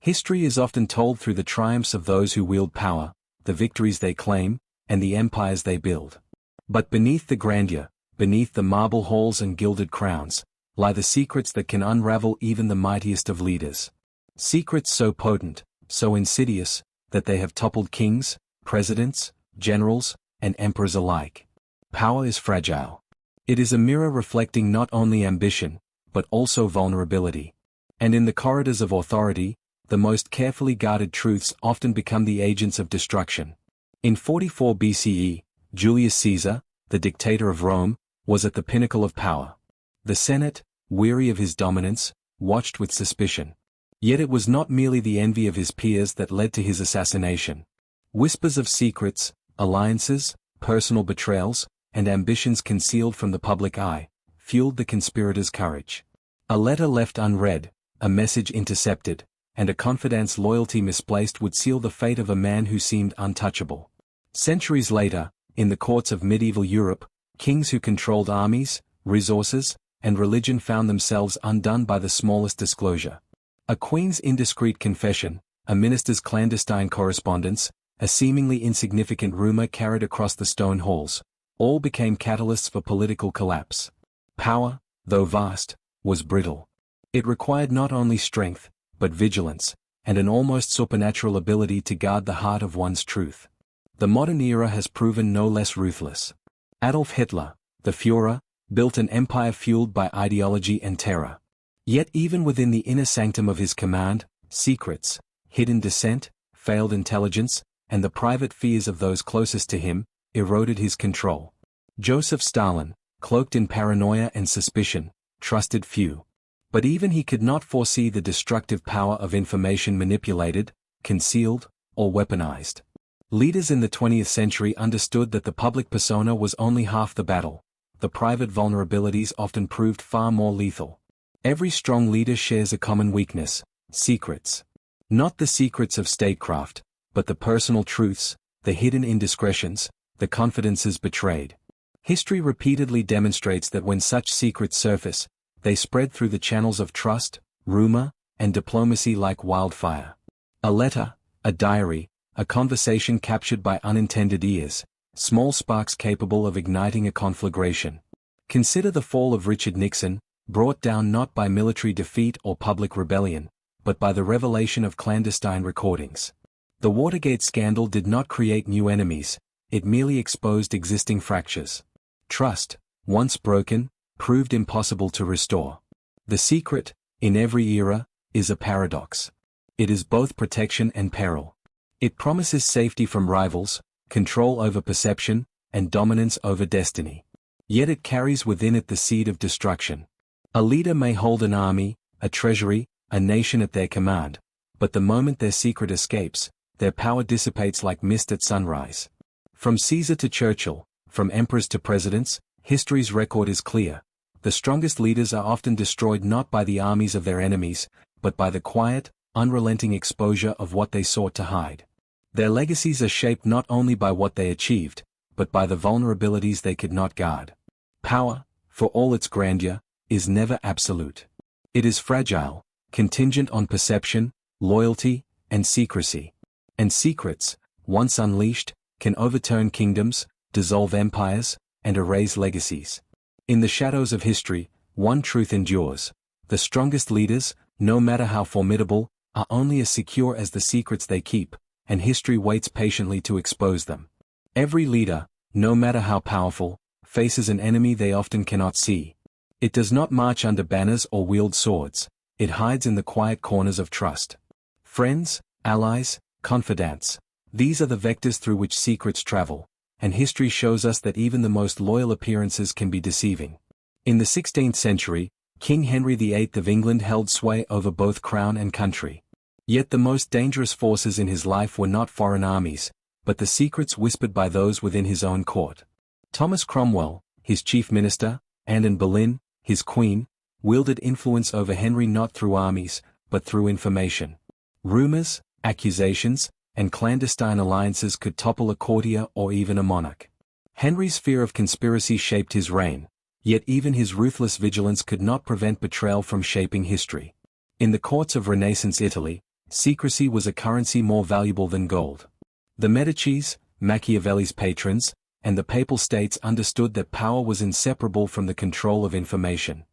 History is often told through the triumphs of those who wield power, the victories they claim, and the empires they build. But beneath the grandeur, beneath the marble halls and gilded crowns, lie the secrets that can unravel even the mightiest of leaders. Secrets so potent, so insidious, that they have toppled kings, presidents, generals, and emperors alike. Power is fragile. It is a mirror reflecting not only ambition, but also vulnerability. And in the corridors of authority, the most carefully guarded truths often become the agents of destruction. In 44 BCE, Julius Caesar, the dictator of Rome, was at the pinnacle of power. The Senate, weary of his dominance, watched with suspicion. Yet it was not merely the envy of his peers that led to his assassination. Whispers of secrets, alliances, personal betrayals, and ambitions concealed from the public eye, fueled the conspirators' courage. A letter left unread, a message intercepted, and a confidant's loyalty misplaced would seal the fate of a man who seemed untouchable. Centuries later, in the courts of medieval Europe, kings who controlled armies, resources, and religion found themselves undone by the smallest disclosure. A queen's indiscreet confession, a minister's clandestine correspondence, a seemingly insignificant rumor carried across the stone halls, all became catalysts for political collapse. Power, though vast, was brittle. It required not only strength, but vigilance, and an almost supernatural ability to guard the heart of one's truth. The modern era has proven no less ruthless. Adolf Hitler, the Führer, built an empire fueled by ideology and terror. Yet even within the inner sanctum of his command, secrets, hidden dissent, failed intelligence, and the private fears of those closest to him, eroded his control. Joseph Stalin, cloaked in paranoia and suspicion, trusted few. But even he could not foresee the destructive power of information manipulated, concealed, or weaponized. Leaders in the 20th century understood that the public persona was only half the battle. The private vulnerabilities often proved far more lethal. Every strong leader shares a common weakness: secrets. Not the secrets of statecraft, but the personal truths, the hidden indiscretions, the confidences betrayed. History repeatedly demonstrates that when such secrets surface, they spread through the channels of trust, rumor, and diplomacy like wildfire. A letter, a diary, a conversation captured by unintended ears, small sparks capable of igniting a conflagration. Consider the fall of Richard Nixon, brought down not by military defeat or public rebellion, but by the revelation of clandestine recordings. The Watergate scandal did not create new enemies, it merely exposed existing fractures. Trust, once broken, proved impossible to restore. The secret, in every era, is a paradox. It is both protection and peril. It promises safety from rivals, control over perception, and dominance over destiny. Yet it carries within it the seed of destruction. A leader may hold an army, a treasury, a nation at their command, but the moment their secret escapes, their power dissipates like mist at sunrise. From Caesar to Churchill, from emperors to presidents, history's record is clear. The strongest leaders are often destroyed not by the armies of their enemies, but by the quiet, unrelenting exposure of what they sought to hide. Their legacies are shaped not only by what they achieved, but by the vulnerabilities they could not guard. Power, for all its grandeur, is never absolute. It is fragile, contingent on perception, loyalty, and secrecy. And secrets, once unleashed, can overturn kingdoms, dissolve empires, and erase legacies. In the shadows of history, one truth endures: the strongest leaders, no matter how formidable, are only as secure as the secrets they keep, and history waits patiently to expose them. Every leader, no matter how powerful, faces an enemy they often cannot see. It does not march under banners or wield swords, it hides in the quiet corners of trust. Friends, allies, confidants, these are the vectors through which secrets travel, and history shows us that even the most loyal appearances can be deceiving. In the 16th century, King Henry VIII of England held sway over both crown and country. Yet the most dangerous forces in his life were not foreign armies, but the secrets whispered by those within his own court. Thomas Cromwell, his chief minister, and Anne Boleyn, his queen, wielded influence over Henry not through armies, but through information. Rumors, accusations, and clandestine alliances could topple a courtier or even a monarch. Henry's fear of conspiracy shaped his reign, yet even his ruthless vigilance could not prevent betrayal from shaping history. In the courts of Renaissance Italy, Secrecy was a currency more valuable than gold. The Medicis, Machiavelli's patrons, and the Papal States understood that power was inseparable from the control of information.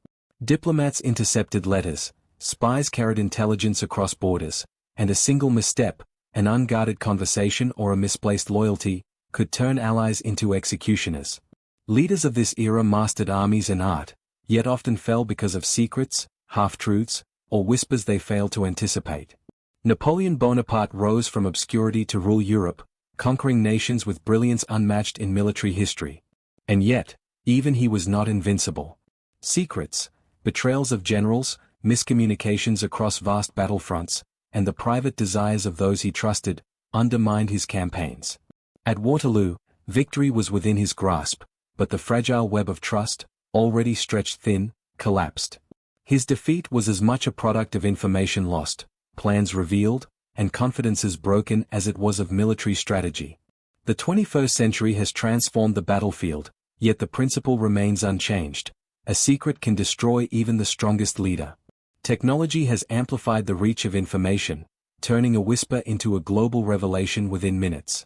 Diplomats intercepted letters, spies carried intelligence across borders, and a single misstep, an unguarded conversation or a misplaced loyalty, could turn allies into executioners. Leaders of this era mastered armies and art, yet often fell because of secrets, half-truths, or whispers they failed to anticipate. Napoleon Bonaparte rose from obscurity to rule Europe, conquering nations with brilliance unmatched in military history. And yet, even he was not invincible. Secrets, betrayals of generals, miscommunications across vast battlefronts, and the private desires of those he trusted, undermined his campaigns. At Waterloo, victory was within his grasp, but the fragile web of trust, already stretched thin, collapsed. His defeat was as much a product of information lost, plans revealed, and confidences broken as it was of military strategy. The 21st century has transformed the battlefield, yet the principle remains unchanged. A secret can destroy even the strongest leader. Technology has amplified the reach of information, turning a whisper into a global revelation within minutes.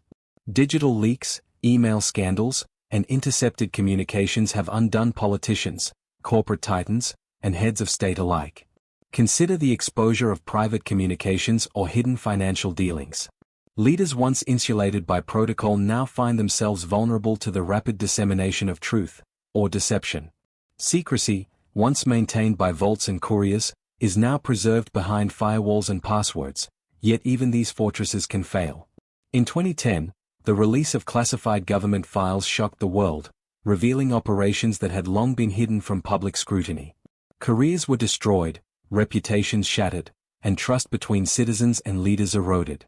Digital leaks, email scandals, and intercepted communications have undone politicians, corporate titans, and heads of state alike. Consider the exposure of private communications or hidden financial dealings. Leaders once insulated by protocol now find themselves vulnerable to the rapid dissemination of truth, or deception. Secrecy, once maintained by vaults and couriers, is now preserved behind firewalls and passwords, yet even these fortresses can fail. In 2010, the release of classified government files shocked the world, revealing operations that had long been hidden from public scrutiny. Careers were destroyed, reputations shattered, and trust between citizens and leaders eroded.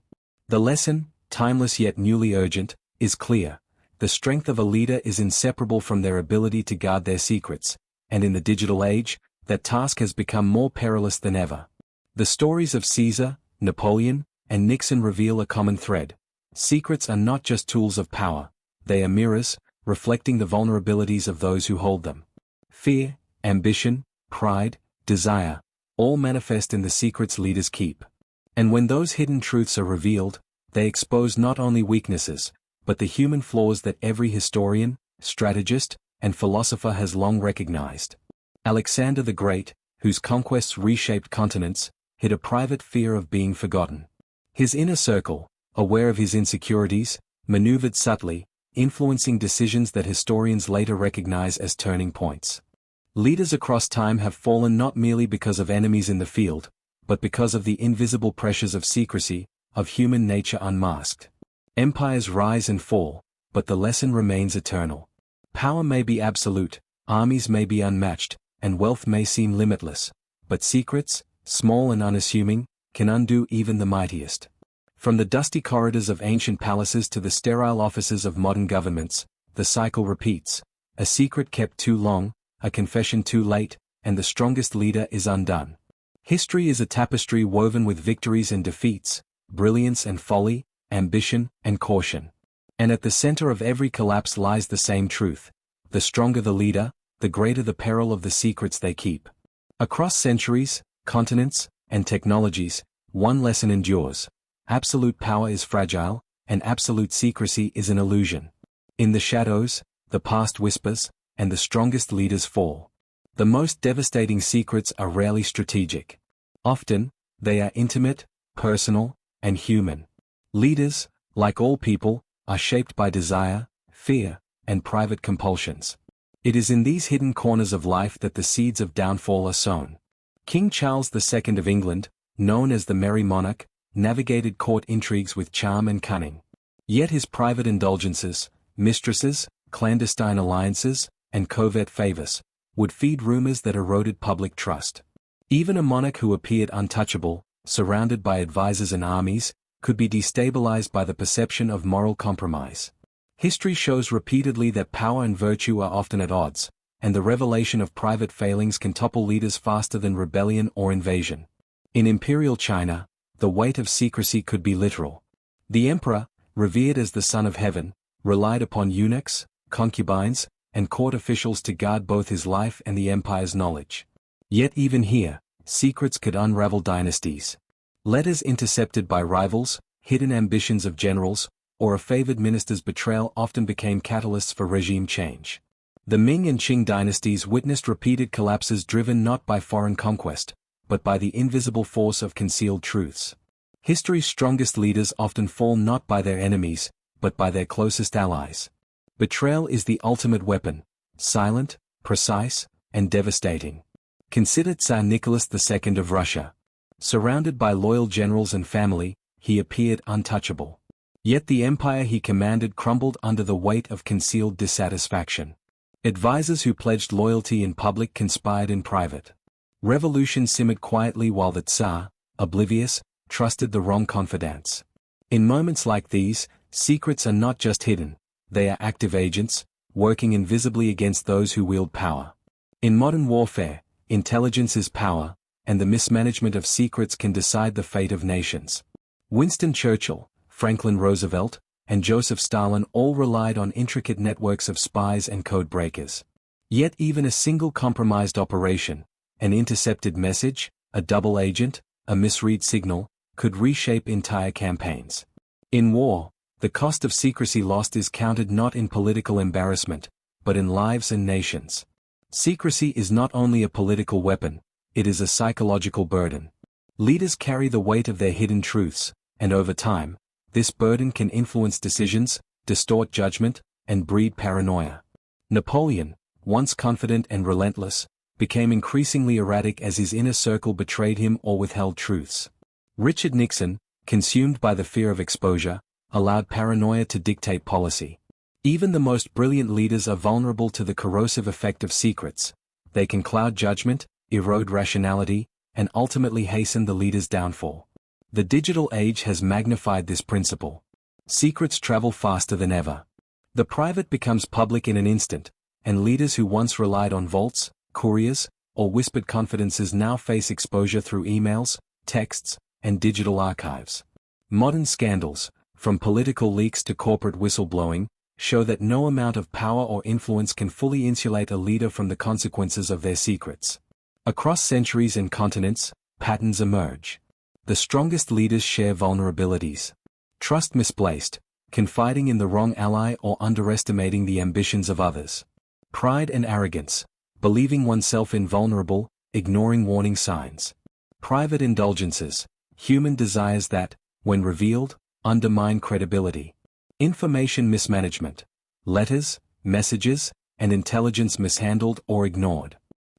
The lesson, timeless yet newly urgent, is clear. The strength of a leader is inseparable from their ability to guard their secrets, and in the digital age, that task has become more perilous than ever. The stories of Caesar, Napoleon, and Nixon reveal a common thread. Secrets are not just tools of power, they are mirrors, reflecting the vulnerabilities of those who hold them. Fear, ambition, pride, desire, all manifest in the secrets leaders keep. And when those hidden truths are revealed, they expose not only weaknesses, but the human flaws that every historian, strategist, and philosopher has long recognized. Alexander the Great, whose conquests reshaped continents, hid a private fear of being forgotten. His inner circle, aware of his insecurities, maneuvered subtly, influencing decisions that historians later recognize as turning points. Leaders across time have fallen not merely because of enemies in the field, but because of the invisible pressures of secrecy, of human nature unmasked. Empires rise and fall, but the lesson remains eternal. Power may be absolute, armies may be unmatched, and wealth may seem limitless, but secrets, small and unassuming, can undo even the mightiest. From the dusty corridors of ancient palaces to the sterile offices of modern governments, the cycle repeats. A secret kept too long, a confession too late, and the strongest leader is undone. History is a tapestry woven with victories and defeats, brilliance and folly, ambition and caution. And at the center of every collapse lies the same truth. The stronger the leader, the greater the peril of the secrets they keep. Across centuries, continents, and technologies, one lesson endures. Absolute power is fragile, and absolute secrecy is an illusion. In the shadows, the past whispers, and the strongest leaders fall. The most devastating secrets are rarely strategic. Often, they are intimate, personal, and human. Leaders, like all people, are shaped by desire, fear, and private compulsions. It is in these hidden corners of life that the seeds of downfall are sown. King Charles II of England, known as the Merry Monarch, navigated court intrigues with charm and cunning. Yet his private indulgences, mistresses, clandestine alliances, and covert favors, would feed rumors that eroded public trust. Even a monarch who appeared untouchable, surrounded by advisors and armies, could be destabilized by the perception of moral compromise. History shows repeatedly that power and virtue are often at odds, and the revelation of private failings can topple leaders faster than rebellion or invasion. In imperial China, the weight of secrecy could be literal. The emperor, revered as the son of heaven, relied upon eunuchs, concubines, and court officials to guard both his life and the empire's knowledge. Yet even here, secrets could unravel dynasties. Letters intercepted by rivals, hidden ambitions of generals, or a favored minister's betrayal often became catalysts for regime change. The Ming and Qing dynasties witnessed repeated collapses driven not by foreign conquest, but by the invisible force of concealed truths. History's strongest leaders often fall not by their enemies, but by their closest allies. Betrayal is the ultimate weapon, silent, precise, and devastating. Consider Tsar Nicholas II of Russia. Surrounded by loyal generals and family, he appeared untouchable. Yet the empire he commanded crumbled under the weight of concealed dissatisfaction. Advisors who pledged loyalty in public conspired in private. Revolution simmered quietly while the Tsar, oblivious, trusted the wrong confidants. In moments like these, secrets are not just hidden, they are active agents, working invisibly against those who wield power. In modern warfare, intelligence is power, and the mismanagement of secrets can decide the fate of nations. Winston Churchill, Franklin Roosevelt, and Joseph Stalin all relied on intricate networks of spies and code breakers. Yet even a single compromised operation, an intercepted message, a double agent, a misread signal, could reshape entire campaigns. In war, the cost of secrecy lost is counted not in political embarrassment, but in lives and nations. Secrecy is not only a political weapon, it is a psychological burden. Leaders carry the weight of their hidden truths, and over time, this burden can influence decisions, distort judgment, and breed paranoia. Napoleon, once confident and relentless, became increasingly erratic as his inner circle betrayed him or withheld truths. Richard Nixon, consumed by the fear of exposure, allowed paranoia to dictate policy. Even the most brilliant leaders are vulnerable to the corrosive effect of secrets. They can cloud judgment, erode rationality, and ultimately hasten the leader's downfall. The digital age has magnified this principle. Secrets travel faster than ever. The private becomes public in an instant, and leaders who once relied on vaults, couriers, or whispered confidences now face exposure through emails, texts, and digital archives. Modern scandals, from political leaks to corporate whistleblowing, show that no amount of power or influence can fully insulate a leader from the consequences of their secrets. Across centuries and continents, patterns emerge. The strongest leaders share vulnerabilities. Trust misplaced, confiding in the wrong ally or underestimating the ambitions of others. Pride and arrogance, believing oneself invulnerable, ignoring warning signs. Private indulgences, human desires that, when revealed, undermine credibility. Information mismanagement, letters, messages, and intelligence mishandled or ignored.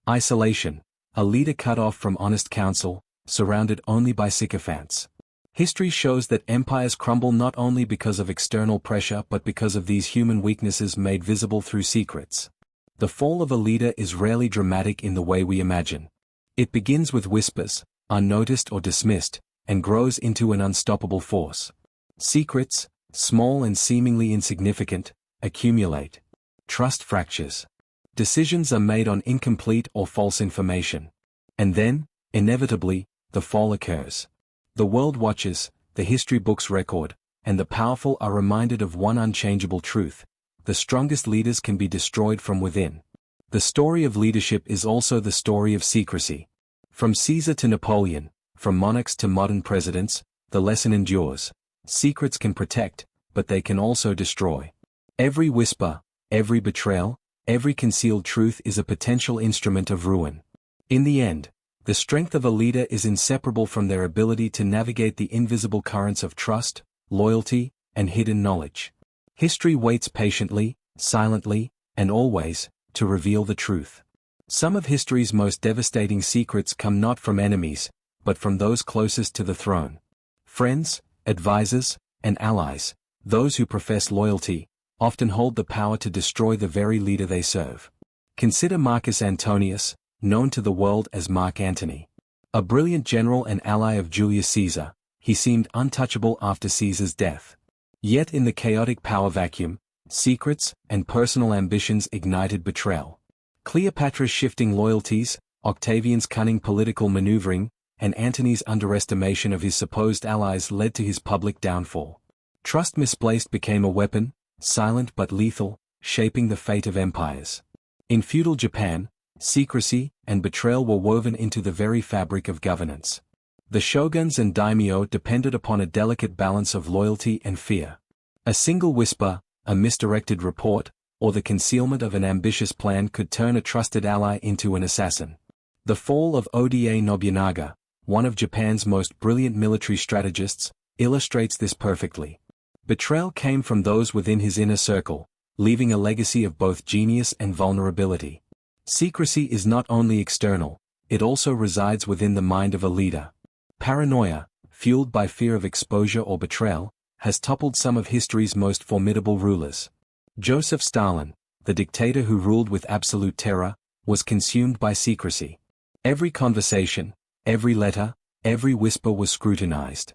Isolation, a leader cut off from honest counsel, surrounded only by sycophants. History shows that empires crumble not only because of external pressure but because of these human weaknesses made visible through secrets. The fall of a leader is rarely dramatic in the way we imagine. It begins with whispers, unnoticed or dismissed, and grows into an unstoppable force. Secrets, small and seemingly insignificant, accumulate. Trust fractures. Decisions are made on incomplete or false information. And then, inevitably, the fall occurs. The world watches, the history books record, and the powerful are reminded of one unchangeable truth: the strongest leaders can be destroyed from within. The story of leadership is also the story of secrecy. From Caesar to Napoleon, from monarchs to modern presidents, the lesson endures. Secrets can protect, but they can also destroy. Every whisper, every betrayal, every concealed truth is a potential instrument of ruin. In the end, the strength of a leader is inseparable from their ability to navigate the invisible currents of trust, loyalty, and hidden knowledge. History waits patiently, silently, and always, to reveal the truth. Some of history's most devastating secrets come not from enemies, but from those closest to the throne. Friends, advisors, and allies, those who profess loyalty, often hold the power to destroy the very leader they serve. Consider Marcus Antonius, known to the world as Mark Antony. A brilliant general and ally of Julius Caesar, he seemed untouchable after Caesar's death. Yet in the chaotic power vacuum, secrets and personal ambitions ignited betrayal. Cleopatra's shifting loyalties, Octavian's cunning political maneuvering, and Antony's underestimation of his supposed allies led to his public downfall. Trust misplaced became a weapon, silent but lethal, shaping the fate of empires. In feudal Japan, secrecy and betrayal were woven into the very fabric of governance. The shoguns and daimyo depended upon a delicate balance of loyalty and fear. A single whisper, a misdirected report, or the concealment of an ambitious plan could turn a trusted ally into an assassin. The fall of Oda Nobunaga, one of Japan's most brilliant military strategists, illustrates this perfectly. Betrayal came from those within his inner circle, leaving a legacy of both genius and vulnerability. Secrecy is not only external, it also resides within the mind of a leader. Paranoia, fueled by fear of exposure or betrayal, has toppled some of history's most formidable rulers. Joseph Stalin, the dictator who ruled with absolute terror, was consumed by secrecy. Every conversation, every letter, every whisper was scrutinized.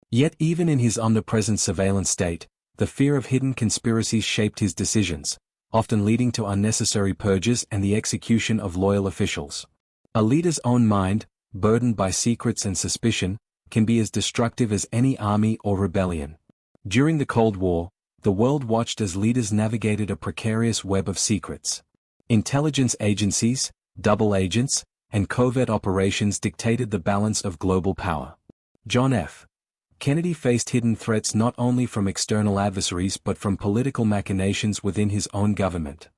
Yet even in his omnipresent surveillance state, the fear of hidden conspiracies shaped his decisions, often leading to unnecessary purges and the execution of loyal officials. A leader's own mind, burdened by secrets and suspicion, can be as destructive as any army or rebellion. During the Cold War, the world watched as leaders navigated a precarious web of secrets. Intelligence agencies, double agents, and covert operations dictated the balance of global power. John F. Kennedy faced hidden threats not only from external adversaries but from political machinations within his own government.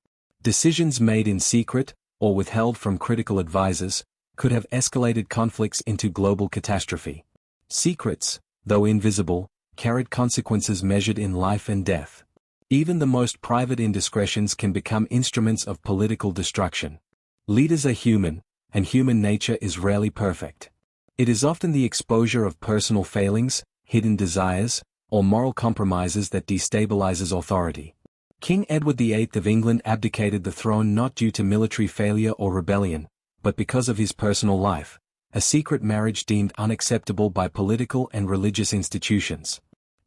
Decisions made in secret, or withheld from critical advisors, could have escalated conflicts into global catastrophe. Secrets, though invisible, carried consequences measured in life and death. Even the most private indiscretions can become instruments of political destruction. Leaders are human, and human nature is rarely perfect. It is often the exposure of personal failings, hidden desires, or moral compromises that destabilizes authority. King Edward VIII of England abdicated the throne not due to military failure or rebellion, but because of his personal life, a secret marriage deemed unacceptable by political and religious institutions.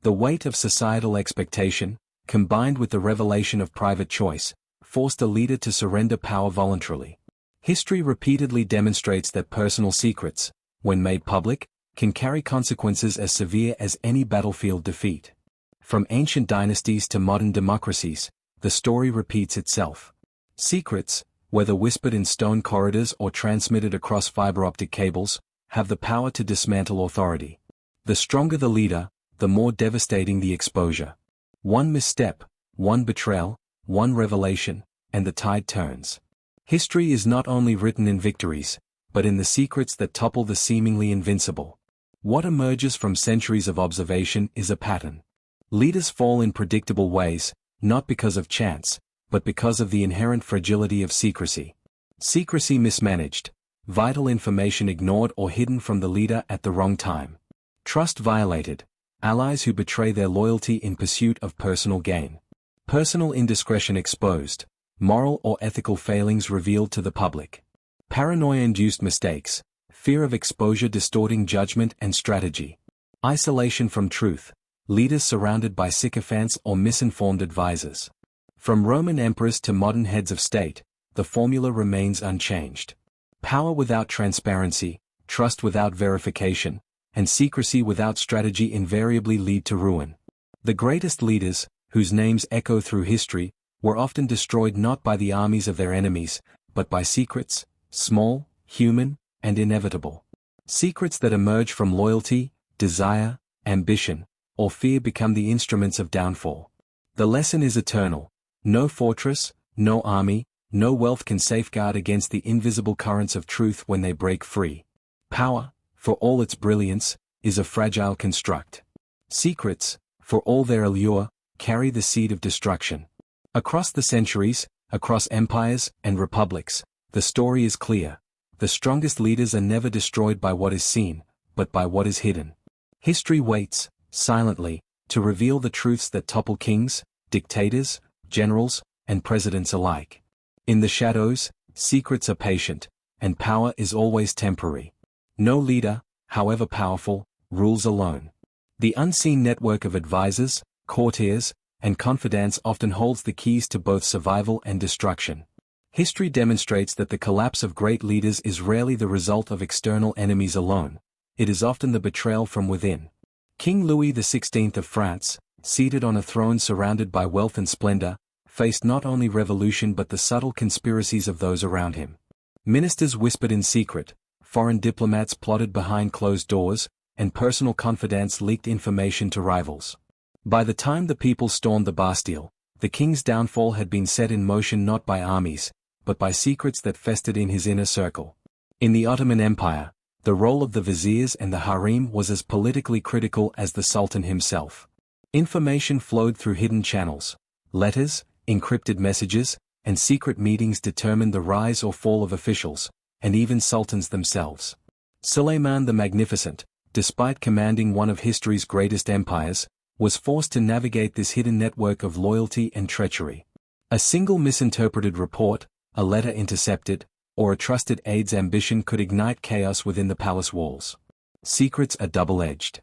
The weight of societal expectation, combined with the revelation of private choice, forced a leader to surrender power voluntarily. History repeatedly demonstrates that personal secrets, when made public, can carry consequences as severe as any battlefield defeat. From ancient dynasties to modern democracies, the story repeats itself. Secrets, whether whispered in stone corridors or transmitted across fiber-optic cables, have the power to dismantle authority. The stronger the leader, the more devastating the exposure. One misstep, one betrayal, one revelation, and the tide turns. History is not only written in victories, but in the secrets that topple the seemingly invincible. What emerges from centuries of observation is a pattern. Leaders fall in predictable ways, not because of chance, but because of the inherent fragility of secrecy. Secrecy mismanaged, vital information ignored or hidden from the leader at the wrong time. Trust violated, allies who betray their loyalty in pursuit of personal gain. Personal indiscretion exposed, moral or ethical failings revealed to the public. Paranoia-induced mistakes, fear of exposure distorting judgment and strategy. Isolation from truth, leaders surrounded by sycophants or misinformed advisors. From Roman emperors to modern heads of state, the formula remains unchanged. Power without transparency, trust without verification, and secrecy without strategy invariably lead to ruin. The greatest leaders, whose names echo through history, were often destroyed not by the armies of their enemies, but by secrets, small, human, and inevitable. Secrets that emerge from loyalty, desire, ambition, or fear become the instruments of downfall. The lesson is eternal. No fortress, no army, no wealth can safeguard against the invisible currents of truth when they break free. Power, for all its brilliance, is a fragile construct. Secrets, for all their allure, carry the seed of destruction. Across the centuries, across empires and republics, the story is clear. The strongest leaders are never destroyed by what is seen, but by what is hidden. History waits, silently, to reveal the truths that topple kings, dictators, generals, and presidents alike. In the shadows, secrets are patient, and power is always temporary. No leader, however powerful, rules alone. The unseen network of advisors, courtiers, and confidants often holds the keys to both survival and destruction. History demonstrates that the collapse of great leaders is rarely the result of external enemies alone. It is often the betrayal from within. King Louis XVI of France, seated on a throne surrounded by wealth and splendor, faced not only revolution but the subtle conspiracies of those around him. Ministers whispered in secret, foreign diplomats plotted behind closed doors, and personal confidants leaked information to rivals. By the time the people stormed the Bastille, the king's downfall had been set in motion not by armies, but by secrets that festered in his inner circle. In the Ottoman Empire, the role of the viziers and the harem was as politically critical as the sultan himself. Information flowed through hidden channels. Letters, encrypted messages, and secret meetings determined the rise or fall of officials, and even sultans themselves. Suleiman the Magnificent, despite commanding one of history's greatest empires, was forced to navigate this hidden network of loyalty and treachery. A single misinterpreted report, a letter intercepted, or a trusted aide's ambition could ignite chaos within the palace walls. Secrets are double-edged.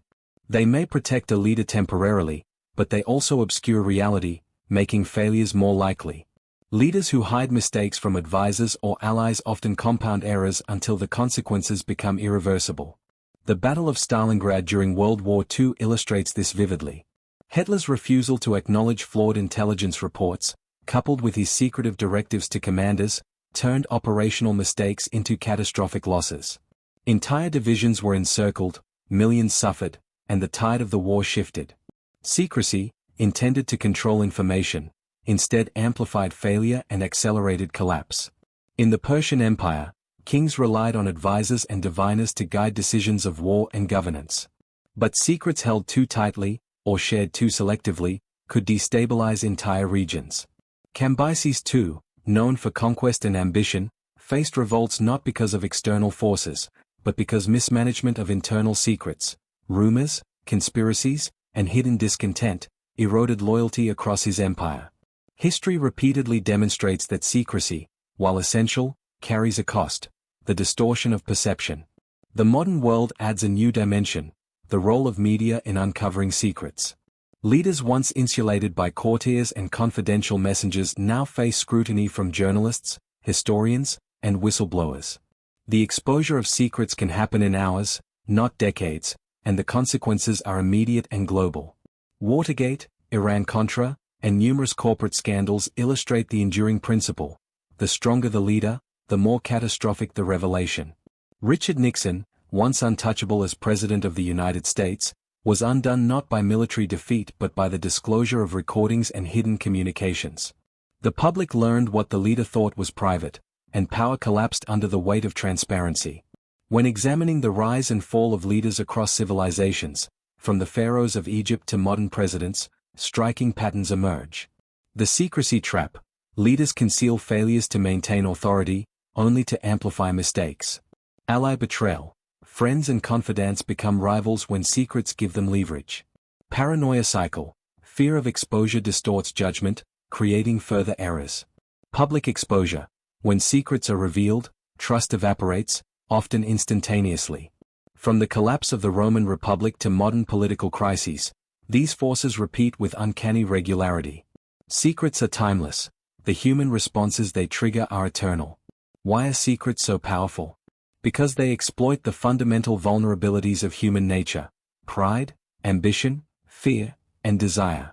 They may protect a leader temporarily, but they also obscure reality, making failures more likely. Leaders who hide mistakes from advisors or allies often compound errors until the consequences become irreversible. The Battle of Stalingrad during World War II illustrates this vividly. Hitler's refusal to acknowledge flawed intelligence reports, coupled with his secretive directives to commanders, turned operational mistakes into catastrophic losses. Entire divisions were encircled, millions suffered, and the tide of the war shifted. Secrecy, intended to control information, instead amplified failure and accelerated collapse. In the Persian Empire, kings relied on advisors and diviners to guide decisions of war and governance. But secrets held too tightly, or shared too selectively, could destabilize entire regions. Cambyses too, known for conquest and ambition, faced revolts not because of external forces, but because mismanagement of internal secrets, rumors, conspiracies, and hidden discontent, eroded loyalty across his empire. History repeatedly demonstrates that secrecy, while essential, carries a cost: the distortion of perception. The modern world adds a new dimension: the role of media in uncovering secrets. Leaders once insulated by courtiers and confidential messengers now face scrutiny from journalists, historians, and whistleblowers. The exposure of secrets can happen in hours, not decades, and the consequences are immediate and global. Watergate, Iran-Contra, and numerous corporate scandals illustrate the enduring principle: the stronger the leader, the more catastrophic the revelation. Richard Nixon, once untouchable as President of the United States, was undone not by military defeat but by the disclosure of recordings and hidden communications. The public learned what the leader thought was private, and power collapsed under the weight of transparency. When examining the rise and fall of leaders across civilizations, from the pharaohs of Egypt to modern presidents, striking patterns emerge. The secrecy trap: leaders conceal failures to maintain authority, only to amplify mistakes. Ally betrayal: friends and confidants become rivals when secrets give them leverage. Paranoia cycle: fear of exposure distorts judgment, creating further errors. Public exposure: when secrets are revealed, trust evaporates, often instantaneously. From the collapse of the Roman Republic to modern political crises, these forces repeat with uncanny regularity. Secrets are timeless. The human responses they trigger are eternal. Why are secrets so powerful? Because they exploit the fundamental vulnerabilities of human nature: pride, ambition, fear, and desire.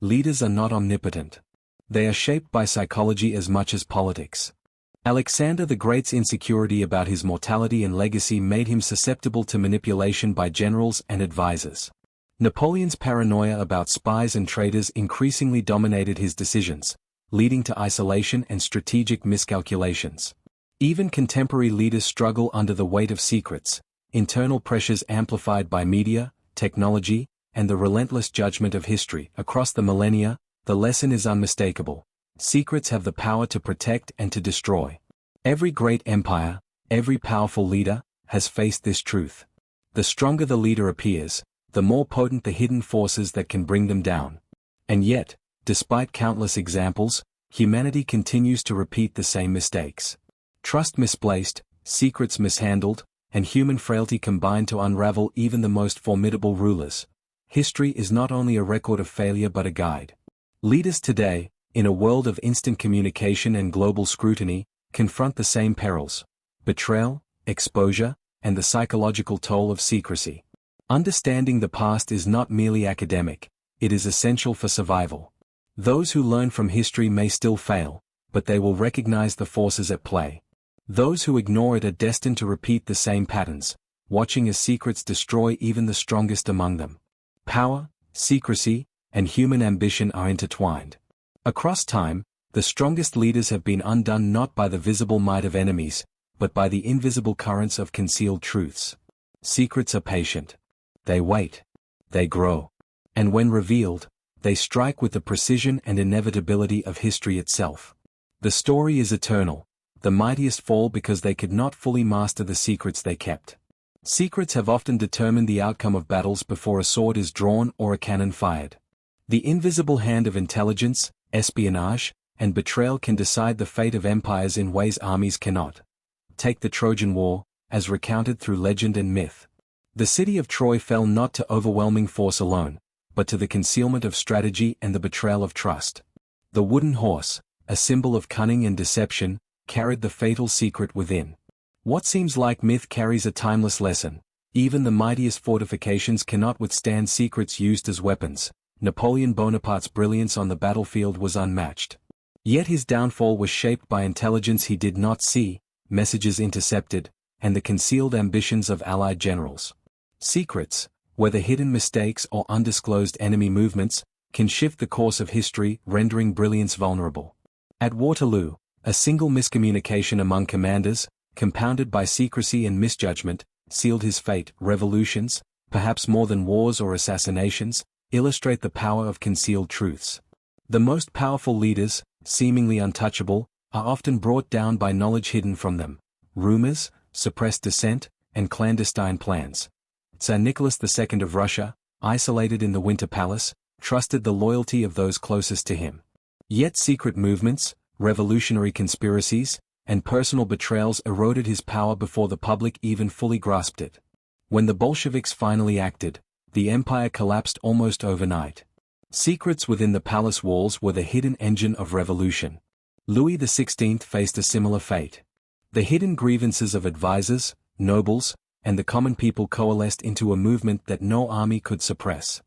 Leaders are not omnipotent. They are shaped by psychology as much as politics. Alexander the Great's insecurity about his mortality and legacy made him susceptible to manipulation by generals and advisors. Napoleon's paranoia about spies and traitors increasingly dominated his decisions, leading to isolation and strategic miscalculations. Even contemporary leaders struggle under the weight of secrets, internal pressures amplified by media, technology, and the relentless judgment of history. Across the millennia, the lesson is unmistakable: secrets have the power to protect and to destroy. Every great empire, every powerful leader, has faced this truth. The stronger the leader appears, the more potent the hidden forces that can bring them down. And yet, despite countless examples, humanity continues to repeat the same mistakes. Trust misplaced, secrets mishandled, and human frailty combine to unravel even the most formidable rulers. History is not only a record of failure but a guide. Leaders today, in a world of instant communication and global scrutiny, confront the same perils: betrayal, exposure, and the psychological toll of secrecy. Understanding the past is not merely academic, it is essential for survival. Those who learn from history may still fail, but they will recognize the forces at play. Those who ignore it are destined to repeat the same patterns, watching as secrets destroy even the strongest among them. Power, secrecy, and human ambition are intertwined. Across time, the strongest leaders have been undone not by the visible might of enemies, but by the invisible currents of concealed truths. Secrets are patient. They wait. They grow. And when revealed, they strike with the precision and inevitability of history itself. The story is eternal. The mightiest fall because they could not fully master the secrets they kept. Secrets have often determined the outcome of battles before a sword is drawn or a cannon fired. The invisible hand of intelligence, espionage, and betrayal can decide the fate of empires in ways armies cannot. Take the Trojan War, as recounted through legend and myth. The city of Troy fell not to overwhelming force alone, but to the concealment of strategy and the betrayal of trust. The wooden horse, a symbol of cunning and deception, carried the fatal secret within. What seems like myth carries a timeless lesson. Even the mightiest fortifications cannot withstand secrets used as weapons. Napoleon Bonaparte's brilliance on the battlefield was unmatched. Yet his downfall was shaped by intelligence he did not see, messages intercepted, and the concealed ambitions of Allied generals. Secrets, whether hidden mistakes or undisclosed enemy movements, can shift the course of history, rendering brilliance vulnerable. At Waterloo, a single miscommunication among commanders, compounded by secrecy and misjudgment, sealed his fate. Revolutions, perhaps more than wars or assassinations, illustrate the power of concealed truths. The most powerful leaders, seemingly untouchable, are often brought down by knowledge hidden from them. Rumors, suppressed dissent, and clandestine plans. Tsar Nicholas II of Russia, isolated in the Winter Palace, trusted the loyalty of those closest to him. Yet secret movements, revolutionary conspiracies, and personal betrayals eroded his power before the public even fully grasped it. When the Bolsheviks finally acted, the empire collapsed almost overnight. Secrets within the palace walls were the hidden engine of revolution. Louis XVI faced a similar fate. The hidden grievances of advisors, nobles, and the common people coalesced into a movement that no army could suppress.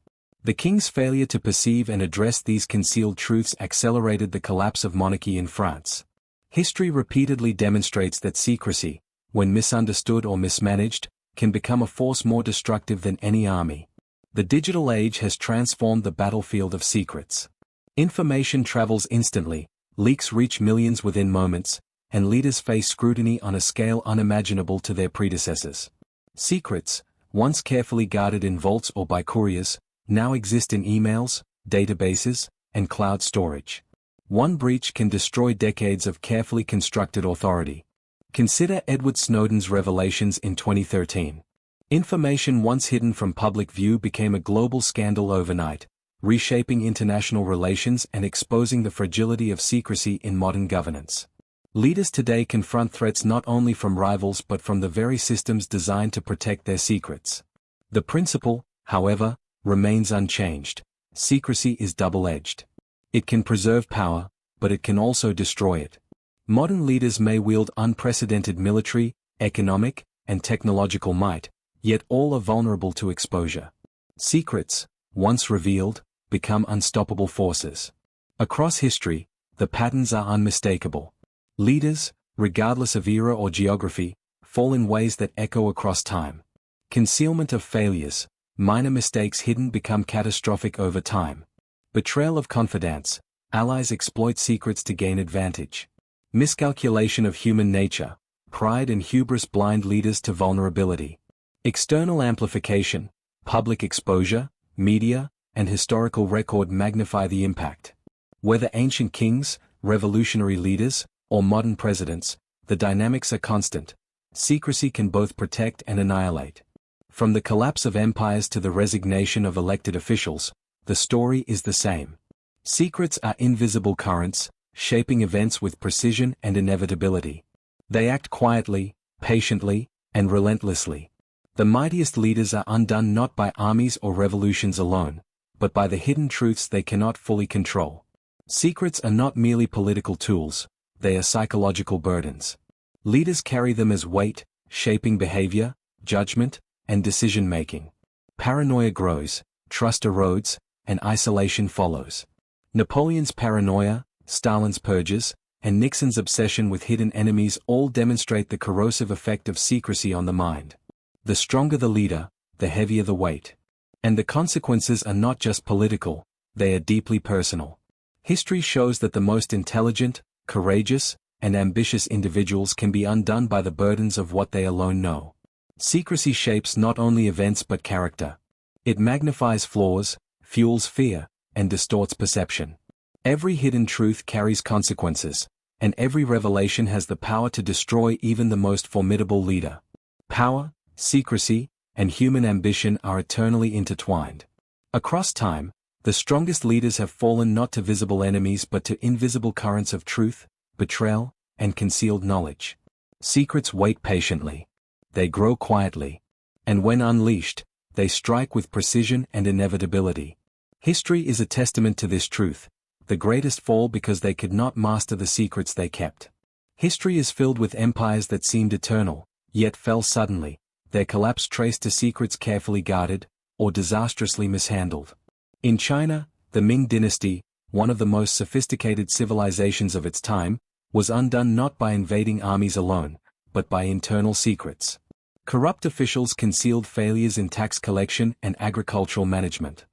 The king's failure to perceive and address these concealed truths accelerated the collapse of monarchy in France. History repeatedly demonstrates that secrecy, when misunderstood or mismanaged, can become a force more destructive than any army. The digital age has transformed the battlefield of secrets. Information travels instantly, leaks reach millions within moments, and leaders face scrutiny on a scale unimaginable to their predecessors. Secrets, once carefully guarded in vaults or by couriers, now exist in emails, databases, and cloud storage. One breach can destroy decades of carefully constructed authority. Consider Edward Snowden's revelations in 2013. Information once hidden from public view became a global scandal overnight, reshaping international relations and exposing the fragility of secrecy in modern governance. Leaders today confront threats not only from rivals but from the very systems designed to protect their secrets. The principle, however, remains unchanged. Secrecy is double-edged. It can preserve power, but it can also destroy it. Modern leaders may wield unprecedented military, economic, and technological might, yet all are vulnerable to exposure. Secrets, once revealed, become unstoppable forces. Across history, the patterns are unmistakable. Leaders, regardless of era or geography, fall in ways that echo across time. Concealment of failures, minor mistakes hidden become catastrophic over time. Betrayal of confidants, allies exploit secrets to gain advantage. Miscalculation of human nature, pride and hubris blind leaders to vulnerability. External amplification, public exposure, media, and historical record magnify the impact. Whether ancient kings, revolutionary leaders, or modern presidents, the dynamics are constant. Secrecy can both protect and annihilate. From the collapse of empires to the resignation of elected officials, the story is the same. Secrets are invisible currents, shaping events with precision and inevitability. They act quietly, patiently, and relentlessly. The mightiest leaders are undone not by armies or revolutions alone, but by the hidden truths they cannot fully control. Secrets are not merely political tools, they are psychological burdens. Leaders carry them as weight, shaping behavior, judgment, and decision-making. Paranoia grows, trust erodes, and isolation follows. Napoleon's paranoia, Stalin's purges, and Nixon's obsession with hidden enemies all demonstrate the corrosive effect of secrecy on the mind. The stronger the leader, the heavier the weight. And the consequences are not just political, they are deeply personal. History shows that the most intelligent, courageous, and ambitious individuals can be undone by the burdens of what they alone know. Secrecy shapes not only events but character. It magnifies flaws, fuels fear, and distorts perception. Every hidden truth carries consequences, and every revelation has the power to destroy even the most formidable leader. Power, secrecy, and human ambition are eternally intertwined. Across time, the strongest leaders have fallen not to visible enemies but to invisible currents of truth, betrayal, and concealed knowledge. Secrets wait patiently. They grow quietly. And when unleashed, they strike with precision and inevitability. History is a testament to this truth. The greatest fall because they could not master the secrets they kept. History is filled with empires that seemed eternal, yet fell suddenly, their collapse traced to secrets carefully guarded, or disastrously mishandled. In China, the Ming dynasty, one of the most sophisticated civilizations of its time, was undone not by invading armies alone, but by internal secrets. Corrupt officials concealed failures in tax collection and agricultural management.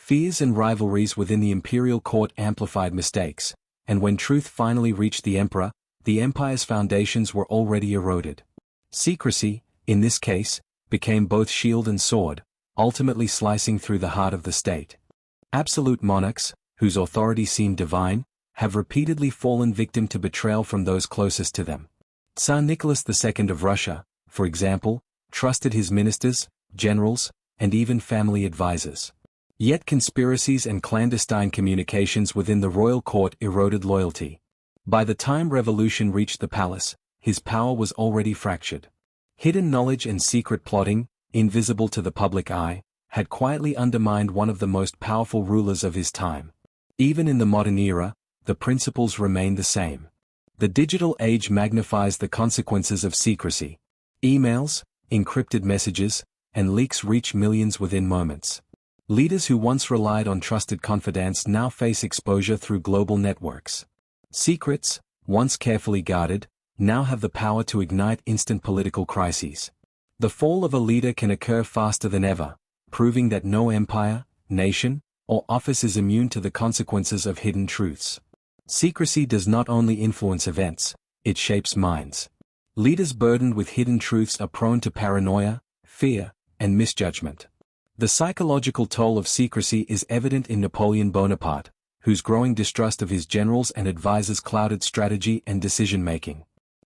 Fears and rivalries within the imperial court amplified mistakes, and when truth finally reached the emperor, the empire's foundations were already eroded. Secrecy, in this case, became both shield and sword, ultimately slicing through the heart of the state. Absolute monarchs, whose authority seemed divine, have repeatedly fallen victim to betrayal from those closest to them. Tsar Nicholas II of Russia, for example, trusted his ministers, generals, and even family advisors. Yet conspiracies and clandestine communications within the royal court eroded loyalty. By the time revolution reached the palace, his power was already fractured. Hidden knowledge and secret plotting, invisible to the public eye, had quietly undermined one of the most powerful rulers of his time. Even in the modern era, the principles remain the same. The digital age magnifies the consequences of secrecy. Emails, encrypted messages, and leaks reach millions within moments. Leaders who once relied on trusted confidants now face exposure through global networks. Secrets, once carefully guarded, now have the power to ignite instant political crises. The fall of a leader can occur faster than ever, proving that no empire, nation, or office is immune to the consequences of hidden truths. Secrecy does not only influence events, it shapes minds. Leaders burdened with hidden truths are prone to paranoia, fear, and misjudgment. The psychological toll of secrecy is evident in Napoleon Bonaparte, whose growing distrust of his generals and advisors clouded strategy and decision-making.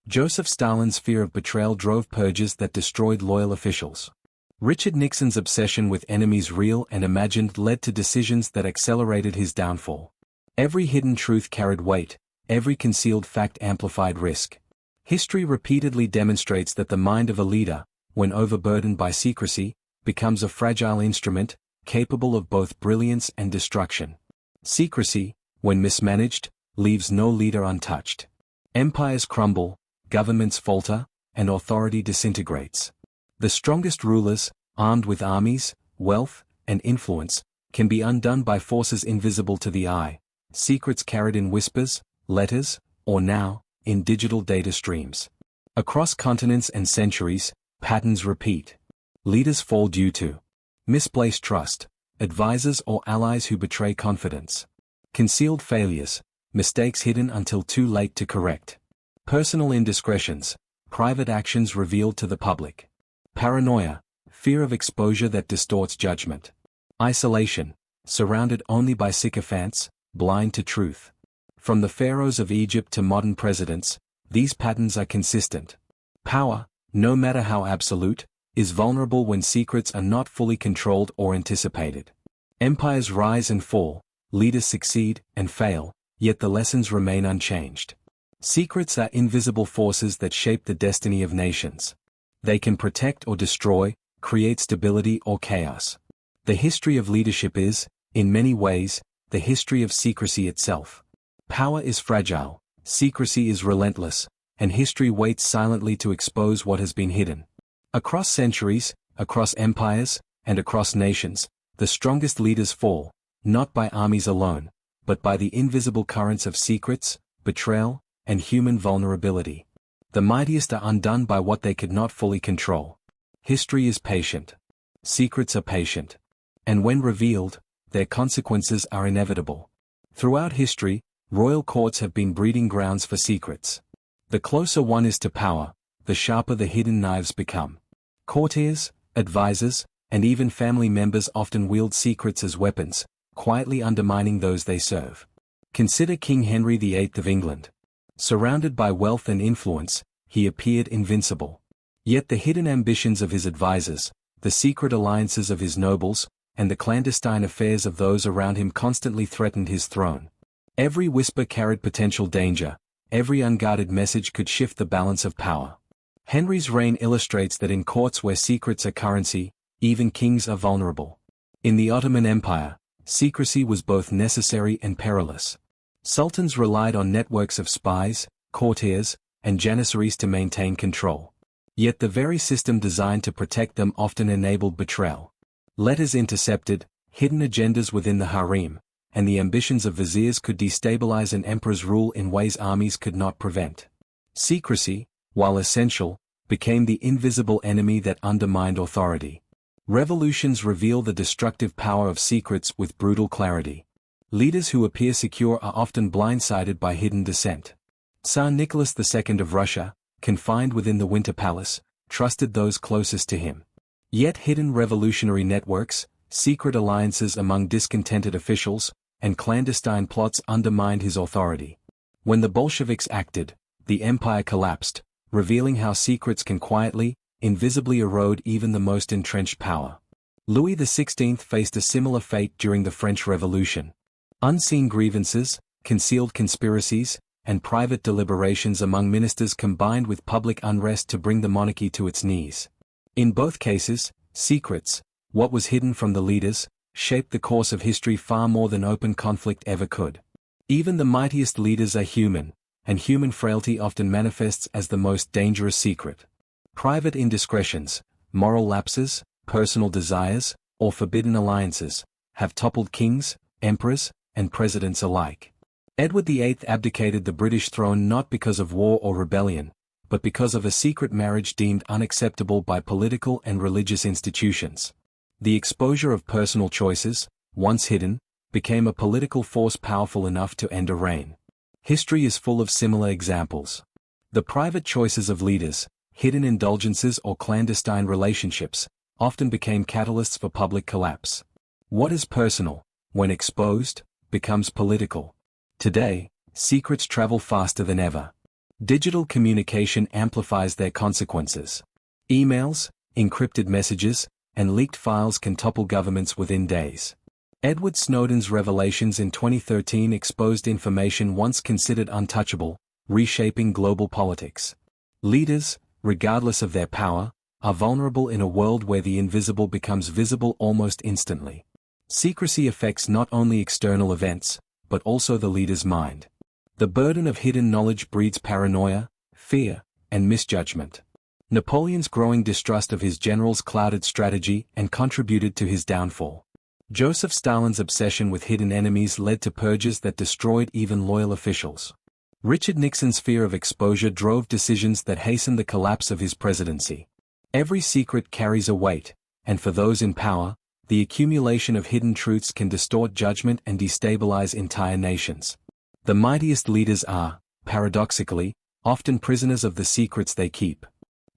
Joseph Stalin's fear of betrayal drove purges that destroyed loyal officials. Richard Nixon's obsession with enemies real and imagined led to decisions that accelerated his downfall. Every hidden truth carried weight, every concealed fact amplified risk. History repeatedly demonstrates that the mind of a leader, when overburdened by secrecy, becomes a fragile instrument, capable of both brilliance and destruction. Secrecy, when mismanaged, leaves no leader untouched. Empires crumble, governments falter, and authority disintegrates. The strongest rulers, armed with armies, wealth, and influence, can be undone by forces invisible to the eye, secrets carried in whispers, letters, or now, in digital data streams. Across continents and centuries, patterns repeat. Leaders fall due to misplaced trust, advisors or allies who betray confidence. Concealed failures, mistakes hidden until too late to correct. Personal indiscretions, private actions revealed to the public. Paranoia, fear of exposure that distorts judgment. Isolation, surrounded only by sycophants, blind to truth. From the pharaohs of Egypt to modern presidents, these patterns are consistent. Power, no matter how absolute, is vulnerable when secrets are not fully controlled or anticipated. Empires rise and fall, leaders succeed and fail, yet the lessons remain unchanged. Secrets are invisible forces that shape the destiny of nations. They can protect or destroy, create stability or chaos. The history of leadership is, in many ways, the history of secrecy itself. Power is fragile, secrecy is relentless, and history waits silently to expose what has been hidden. Across centuries, across empires, and across nations, the strongest leaders fall, not by armies alone, but by the invisible currents of secrets, betrayal, and human vulnerability. The mightiest are undone by what they could not fully control. History is patient. Secrets are patient. And when revealed, their consequences are inevitable. Throughout history, royal courts have been breeding grounds for secrets. The closer one is to power, the sharper the hidden knives become. Courtiers, advisors, and even family members often wield secrets as weapons, quietly undermining those they serve. Consider King Henry VIII of England. Surrounded by wealth and influence, he appeared invincible. Yet the hidden ambitions of his advisors, the secret alliances of his nobles, and the clandestine affairs of those around him constantly threatened his throne. Every whisper carried potential danger, every unguarded message could shift the balance of power. Henry's reign illustrates that in courts where secrets are currency, even kings are vulnerable. In the Ottoman Empire, secrecy was both necessary and perilous. Sultans relied on networks of spies, courtiers, and janissaries to maintain control. Yet the very system designed to protect them often enabled betrayal. Letters intercepted, hidden agendas within the harem, and the ambitions of viziers could destabilize an emperor's rule in ways armies could not prevent. Secrecy, while essential, became the invisible enemy that undermined authority. Revolutions reveal the destructive power of secrets with brutal clarity. Leaders who appear secure are often blindsided by hidden dissent. Tsar Nicholas II of Russia, confined within the Winter Palace, trusted those closest to him. Yet hidden revolutionary networks, secret alliances among discontented officials, and clandestine plots undermined his authority. When the Bolsheviks acted, the empire collapsed, revealing how secrets can quietly, invisibly erode even the most entrenched power. Louis XVI faced a similar fate during the French Revolution. Unseen grievances, concealed conspiracies, and private deliberations among ministers combined with public unrest to bring the monarchy to its knees. In both cases, secrets, what was hidden from the leaders, shaped the course of history far more than open conflict ever could. Even the mightiest leaders are human, and human frailty often manifests as the most dangerous secret. Private indiscretions, moral lapses, personal desires, or forbidden alliances, have toppled kings, emperors, and presidents alike. Edward VIII abdicated the British throne not because of war or rebellion, but because of a secret marriage deemed unacceptable by political and religious institutions. The exposure of personal choices, once hidden, became a political force powerful enough to end a reign. History is full of similar examples. The private choices of leaders, hidden indulgences or clandestine relationships, often became catalysts for public collapse. What is personal, when exposed, becomes political. Today, secrets travel faster than ever. Digital communication amplifies their consequences. Emails, encrypted messages, and leaked files can topple governments within days. Edward Snowden's revelations in 2013 exposed information once considered untouchable, reshaping global politics. Leaders, regardless of their power, are vulnerable in a world where the invisible becomes visible almost instantly. Secrecy affects not only external events, but also the leader's mind. The burden of hidden knowledge breeds paranoia, fear, and misjudgment. Napoleon's growing distrust of his generals clouded strategy and contributed to his downfall. Joseph Stalin's obsession with hidden enemies led to purges that destroyed even loyal officials. Richard Nixon's fear of exposure drove decisions that hastened the collapse of his presidency. Every secret carries a weight, and for those in power, the accumulation of hidden truths can distort judgment and destabilize entire nations. The mightiest leaders are, paradoxically, often prisoners of the secrets they keep.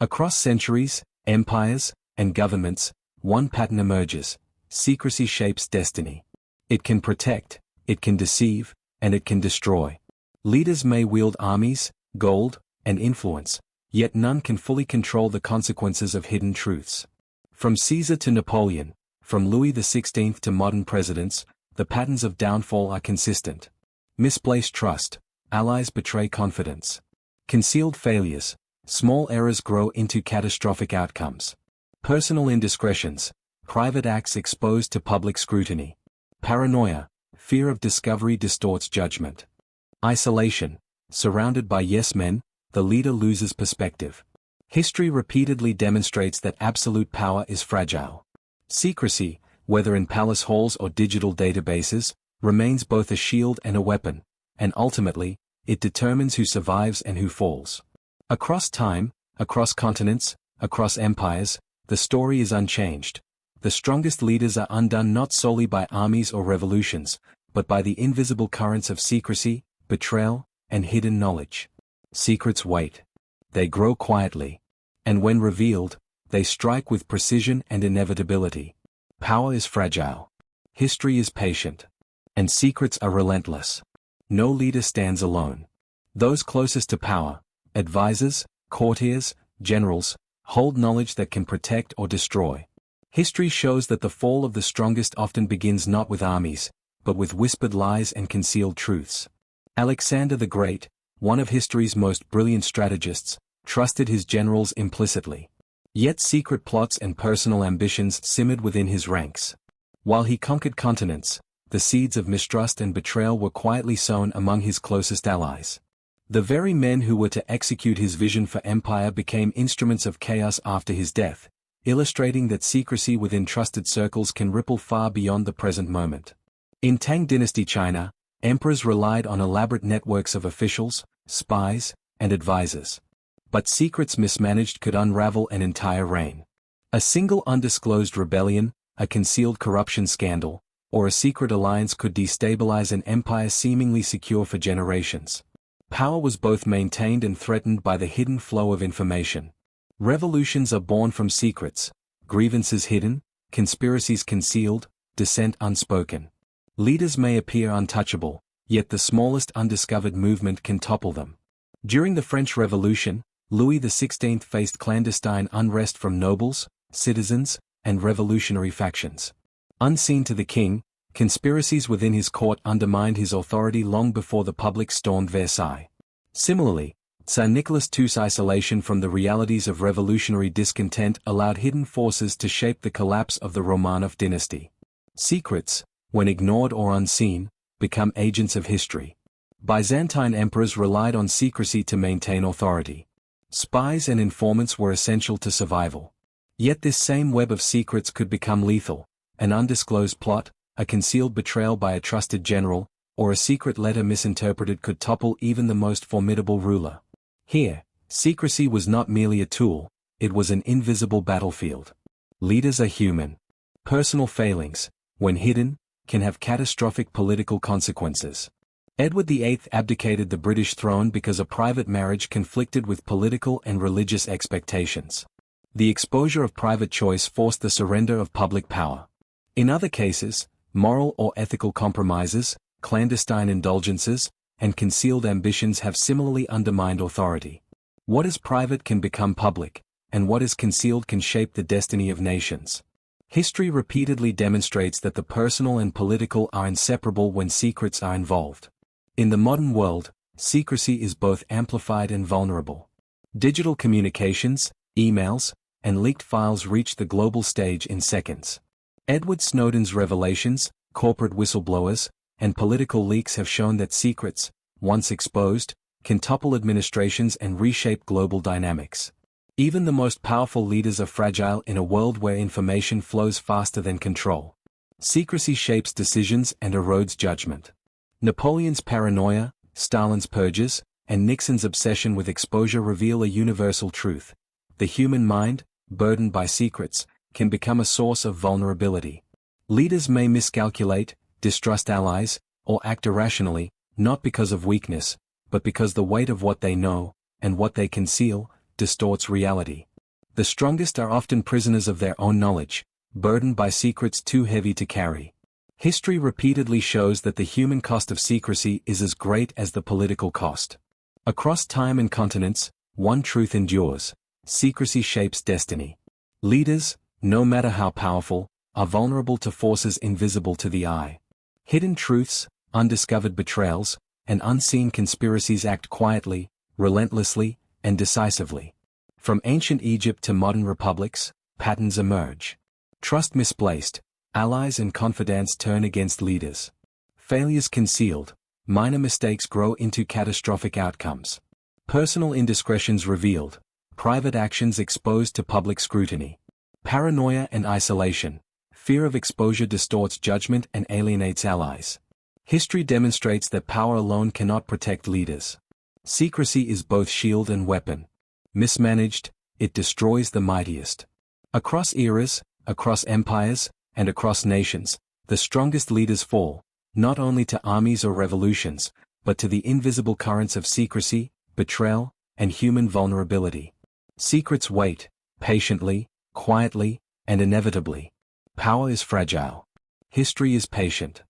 Across centuries, empires, and governments, one pattern emerges: secrecy shapes destiny. It can protect, it can deceive, and it can destroy. Leaders may wield armies, gold, and influence, yet none can fully control the consequences of hidden truths. From Caesar to Napoleon, from Louis XVI to modern presidents, the patterns of downfall are consistent. Misplaced trust, allies betray confidence. Concealed failures, small errors grow into catastrophic outcomes. Personal indiscretions, private acts exposed to public scrutiny. Paranoia, fear of discovery distorts judgment. Isolation, surrounded by yes-men, the leader loses perspective. History repeatedly demonstrates that absolute power is fragile. Secrecy, whether in palace halls or digital databases, remains both a shield and a weapon, and ultimately, it determines who survives and who falls. Across time, across continents, across empires, the story is unchanged. The strongest leaders are undone not solely by armies or revolutions, but by the invisible currents of secrecy, betrayal, and hidden knowledge. Secrets wait. They grow quietly. And when revealed, they strike with precision and inevitability. Power is fragile. History is patient. And secrets are relentless. No leader stands alone. Those closest to power, advisors, courtiers, generals, hold knowledge that can protect or destroy. History shows that the fall of the strongest often begins not with armies, but with whispered lies and concealed truths. Alexander the Great, one of history's most brilliant strategists, trusted his generals implicitly. Yet secret plots and personal ambitions simmered within his ranks. While he conquered continents, the seeds of mistrust and betrayal were quietly sown among his closest allies. The very men who were to execute his vision for empire became instruments of chaos after his death, illustrating that secrecy within trusted circles can ripple far beyond the present moment. In Tang Dynasty China, emperors relied on elaborate networks of officials, spies, and advisors. But secrets mismanaged could unravel an entire reign. A single undisclosed rebellion, a concealed corruption scandal, or a secret alliance could destabilize an empire seemingly secure for generations. Power was both maintained and threatened by the hidden flow of information. Revolutions are born from secrets, grievances hidden, conspiracies concealed, dissent unspoken. Leaders may appear untouchable, yet the smallest undiscovered movement can topple them. During the French Revolution, Louis XVI faced clandestine unrest from nobles, citizens, and revolutionary factions. Unseen to the king, conspiracies within his court undermined his authority long before the public stormed Versailles. Similarly, Tsar Nicholas II's isolation from the realities of revolutionary discontent allowed hidden forces to shape the collapse of the Romanov dynasty. Secrets, when ignored or unseen, become agents of history. Byzantine emperors relied on secrecy to maintain authority. Spies and informants were essential to survival. Yet this same web of secrets could become lethal. An undisclosed plot, a concealed betrayal by a trusted general, or a secret letter misinterpreted could topple even the most formidable ruler. Here, secrecy was not merely a tool, it was an invisible battlefield. Leaders are human. Personal failings, when hidden, can have catastrophic political consequences. Edward VIII abdicated the British throne because a private marriage conflicted with political and religious expectations. The exposure of private choice forced the surrender of public power. In other cases, moral or ethical compromises, clandestine indulgences, and concealed ambitions have similarly undermined authority. What is private can become public, and what is concealed can shape the destiny of nations. History repeatedly demonstrates that the personal and political are inseparable when secrets are involved. In the modern world, secrecy is both amplified and vulnerable. Digital communications, emails, and leaked files reach the global stage in seconds. Edward Snowden's revelations, corporate whistleblowers, and political leaks have shown that secrets, once exposed, can topple administrations and reshape global dynamics. Even the most powerful leaders are fragile in a world where information flows faster than control. Secrecy shapes decisions and erodes judgment. Napoleon's paranoia, Stalin's purges, and Nixon's obsession with exposure reveal a universal truth. The human mind, burdened by secrets, can become a source of vulnerability. Leaders may miscalculate, distrust allies, or act irrationally, not because of weakness, but because the weight of what they know, and what they conceal, distorts reality. The strongest are often prisoners of their own knowledge, burdened by secrets too heavy to carry. History repeatedly shows that the human cost of secrecy is as great as the political cost. Across time and continents, one truth endures: secrecy shapes destiny. Leaders, no matter how powerful, are vulnerable to forces invisible to the eye. Hidden truths, undiscovered betrayals, and unseen conspiracies act quietly, relentlessly, and decisively. From ancient Egypt to modern republics, patterns emerge. Trust misplaced, allies and confidants turn against leaders. Failures concealed, minor mistakes grow into catastrophic outcomes. Personal indiscretions revealed, private actions exposed to public scrutiny. Paranoia and isolation, fear of exposure distorts judgment and alienates allies. History demonstrates that power alone cannot protect leaders. Secrecy is both shield and weapon. Mismanaged, it destroys the mightiest. Across eras, across empires, and across nations, the strongest leaders fall, not only to armies or revolutions, but to the invisible currents of secrecy, betrayal, and human vulnerability. Secrets wait, patiently, quietly, and inevitably. Power is fragile. History is patient.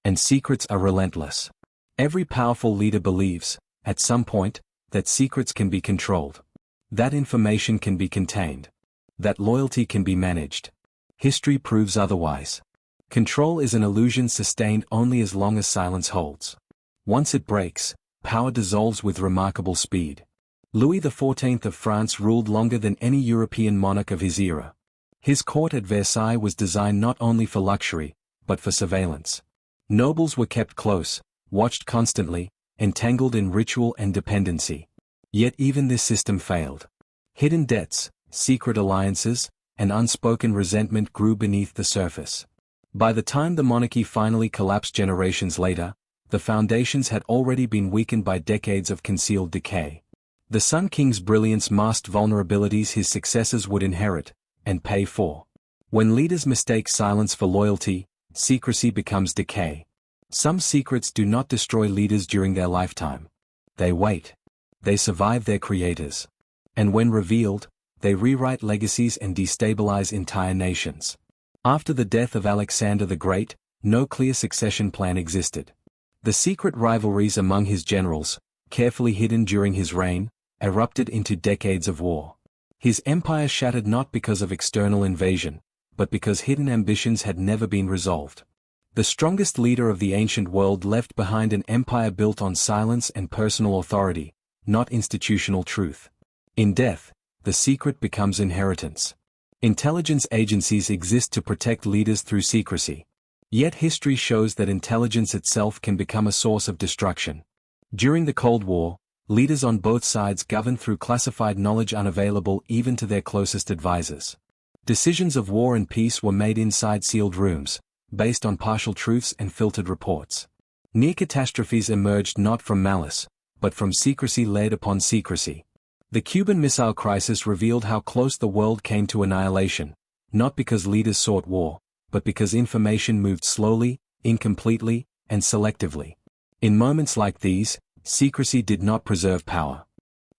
And secrets are relentless. Every powerful leader believes, at some point, that secrets can be controlled. That information can be contained. That loyalty can be managed. History proves otherwise. Control is an illusion sustained only as long as silence holds. Once it breaks, power dissolves with remarkable speed. Louis XIV of France ruled longer than any European monarch of his era. His court at Versailles was designed not only for luxury, but for surveillance. Nobles were kept close, watched constantly, entangled in ritual and dependency. Yet even this system failed. Hidden debts, secret alliances, and unspoken resentment grew beneath the surface. By the time the monarchy finally collapsed generations later, the foundations had already been weakened by decades of concealed decay. The Sun King's brilliance masked vulnerabilities his successors would inherit, and pay for. When leaders mistake silence for loyalty, secrecy becomes decay. Some secrets do not destroy leaders during their lifetime. They wait. They survive their creators. And when revealed, they rewrite legacies and destabilize entire nations. After the death of Alexander the Great, no clear succession plan existed. The secret rivalries among his generals, carefully hidden during his reign, erupted into decades of war. His empire shattered not because of external invasion, but because hidden ambitions had never been resolved. The strongest leader of the ancient world left behind an empire built on silence and personal authority, not institutional truth. In death, the secret becomes inheritance. Intelligence agencies exist to protect leaders through secrecy. Yet history shows that intelligence itself can become a source of destruction. During the Cold War, leaders on both sides governed through classified knowledge unavailable even to their closest advisors. Decisions of war and peace were made inside sealed rooms, based on partial truths and filtered reports. Near catastrophes emerged not from malice, but from secrecy laid upon secrecy. The Cuban Missile Crisis revealed how close the world came to annihilation, not because leaders sought war, but because information moved slowly, incompletely, and selectively. In moments like these, secrecy did not preserve power.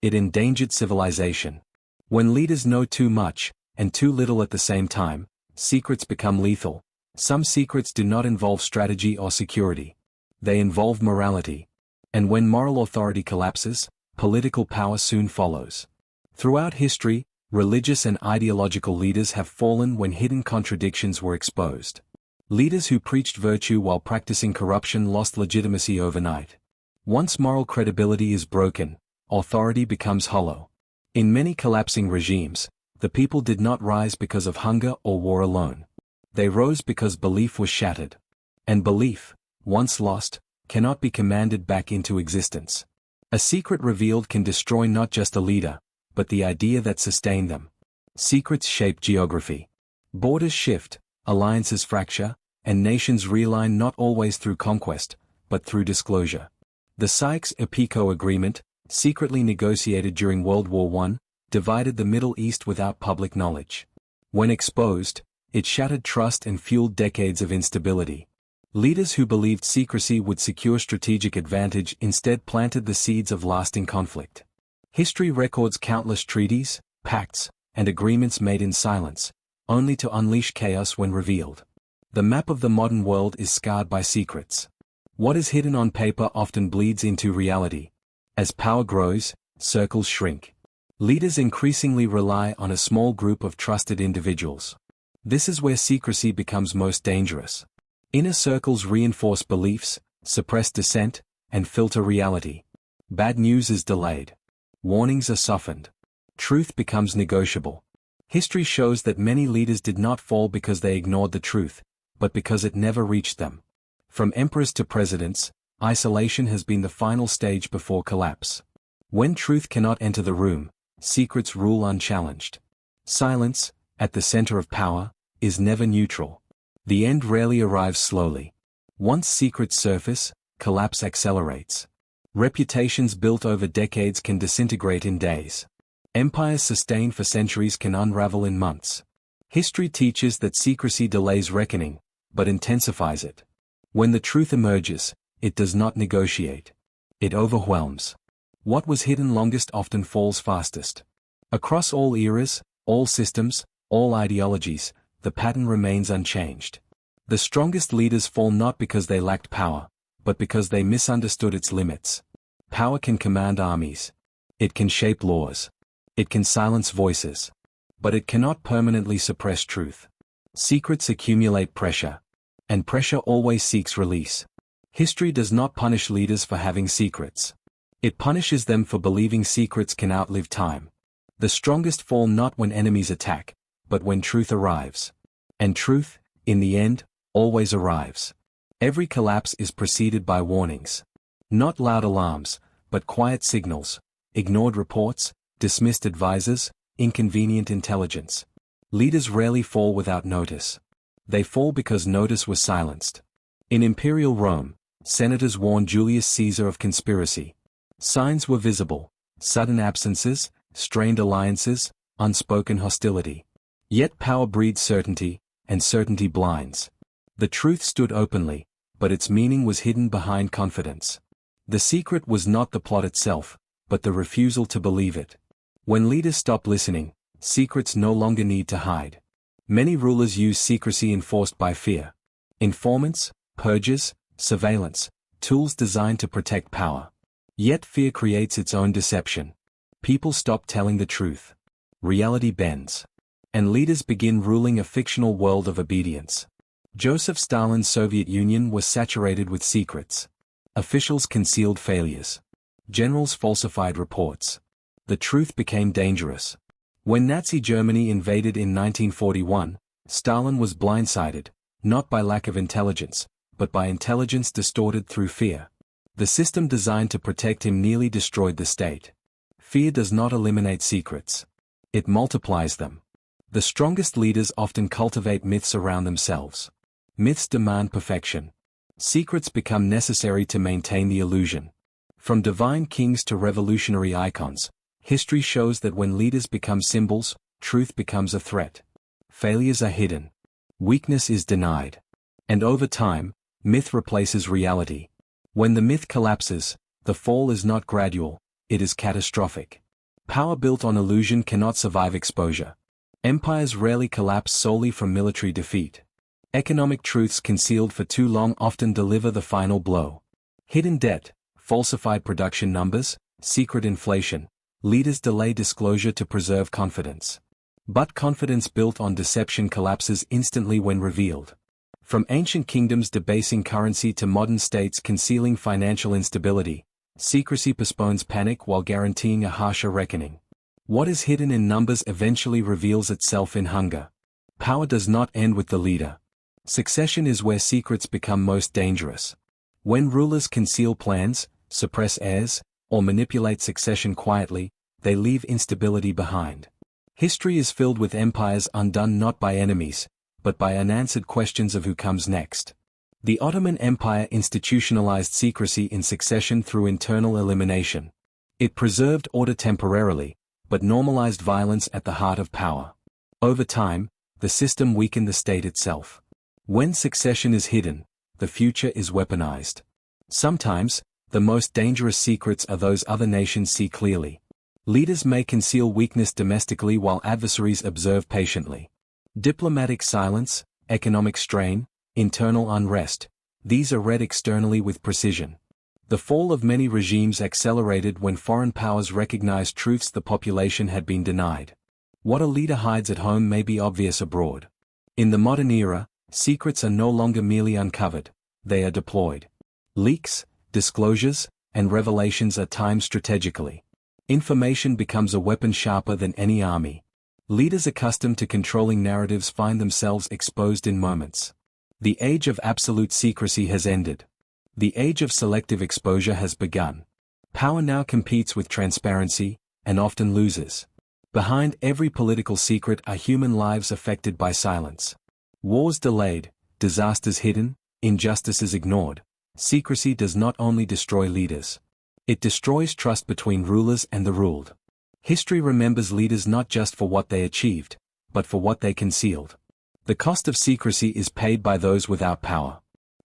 It endangered civilization. When leaders know too much, and too little at the same time, secrets become lethal. Some secrets do not involve strategy or security. They involve morality. And when moral authority collapses, political power soon follows. Throughout history, religious and ideological leaders have fallen when hidden contradictions were exposed. Leaders who preached virtue while practicing corruption lost legitimacy overnight. Once moral credibility is broken, authority becomes hollow. In many collapsing regimes, the people did not rise because of hunger or war alone. They rose because belief was shattered. And belief, once lost, cannot be commanded back into existence. A secret revealed can destroy not just a leader, but the idea that sustained them. Secrets shape geography. Borders shift, alliances fracture, and nations realign not always through conquest, but through disclosure. The Sykes-Picot Agreement, secretly negotiated during World War I, divided the Middle East without public knowledge. When exposed, it shattered trust and fueled decades of instability. Leaders who believed secrecy would secure strategic advantage instead planted the seeds of lasting conflict. History records countless treaties, pacts, and agreements made in silence, only to unleash chaos when revealed. The map of the modern world is scarred by secrets. What is hidden on paper often bleeds into reality. As power grows, circles shrink. Leaders increasingly rely on a small group of trusted individuals. This is where secrecy becomes most dangerous. Inner circles reinforce beliefs, suppress dissent, and filter reality. Bad news is delayed. Warnings are softened. Truth becomes negotiable. History shows that many leaders did not fall because they ignored the truth, but because it never reached them. From emperors to presidents, isolation has been the final stage before collapse. When truth cannot enter the room, secrets rule unchallenged. Silence, at the center of power, is never neutral. The end rarely arrives slowly. Once secrets surface, collapse accelerates. Reputations built over decades can disintegrate in days. Empires sustained for centuries can unravel in months. History teaches that secrecy delays reckoning, but intensifies it. When the truth emerges, it does not negotiate. It overwhelms. What was hidden longest often falls fastest. Across all eras, all systems, all ideologies, the pattern remains unchanged. The strongest leaders fall not because they lacked power, but because they misunderstood its limits. Power can command armies. It can shape laws. It can silence voices. But it cannot permanently suppress truth. Secrets accumulate pressure. And pressure always seeks release. History does not punish leaders for having secrets. It punishes them for believing secrets can outlive time. The strongest fall not when enemies attack, but when truth arrives. And truth, in the end, always arrives. Every collapse is preceded by warnings. Not loud alarms, but quiet signals, ignored reports, dismissed advisors, inconvenient intelligence. Leaders rarely fall without notice. They fall because notice was silenced. In imperial Rome, senators warned Julius Caesar of conspiracy. Signs were visible: sudden absences, strained alliances, unspoken hostility. Yet power breeds certainty, and certainty blinds. The truth stood openly, but its meaning was hidden behind confidence. The secret was not the plot itself, but the refusal to believe it. When leaders stop listening, secrets no longer need to hide. Many rulers use secrecy enforced by fear. Informants, purges, surveillance, tools designed to protect power. Yet fear creates its own deception. People stop telling the truth. Reality bends. And leaders begin ruling a fictional world of obedience. Joseph Stalin's Soviet Union was saturated with secrets. Officials concealed failures. Generals falsified reports. The truth became dangerous. When Nazi Germany invaded in 1941, Stalin was blindsided, not by lack of intelligence, but by intelligence distorted through fear. The system designed to protect him nearly destroyed the state. Fear does not eliminate secrets. It multiplies them. The strongest leaders often cultivate myths around themselves. Myths demand perfection. Secrets become necessary to maintain the illusion. From divine kings to revolutionary icons, history shows that when leaders become symbols, truth becomes a threat. Failures are hidden. Weakness is denied. And over time, myth replaces reality. When the myth collapses, the fall is not gradual, it is catastrophic. Power built on illusion cannot survive exposure. Empires rarely collapse solely from military defeat. Economic truths concealed for too long often deliver the final blow. Hidden debt, falsified production numbers, secret inflation. Leaders delay disclosure to preserve confidence. But confidence built on deception collapses instantly when revealed. From ancient kingdoms debasing currency to modern states concealing financial instability, secrecy postpones panic while guaranteeing a harsher reckoning. What is hidden in numbers eventually reveals itself in hunger. Power does not end with the leader. Succession is where secrets become most dangerous. When rulers conceal plans, suppress heirs, or manipulate succession quietly, they leave instability behind. History is filled with empires undone not by enemies, but by unanswered questions of who comes next. The Ottoman Empire institutionalized secrecy in succession through internal elimination. It preserved order temporarily, but normalized violence at the heart of power. Over time, the system weakened the state itself. When succession is hidden, the future is weaponized. Sometimes, the most dangerous secrets are those other nations see clearly. Leaders may conceal weakness domestically while adversaries observe patiently. Diplomatic silence, economic strain, internal unrest, these are read externally with precision. The fall of many regimes accelerated when foreign powers recognized truths the population had been denied. What a leader hides at home may be obvious abroad. In the modern era, secrets are no longer merely uncovered, they are deployed. Leaks, disclosures, and revelations are timed strategically. Information becomes a weapon sharper than any army. Leaders accustomed to controlling narratives find themselves exposed in moments. The age of absolute secrecy has ended. The age of selective exposure has begun. Power now competes with transparency, and often loses. Behind every political secret are human lives affected by silence. Wars delayed, disasters hidden, Injustice is ignored. Secrecy does not only destroy leaders. It destroys trust between rulers and the ruled. History remembers leaders not just for what they achieved, but for what they concealed. The cost of secrecy is paid by those without power.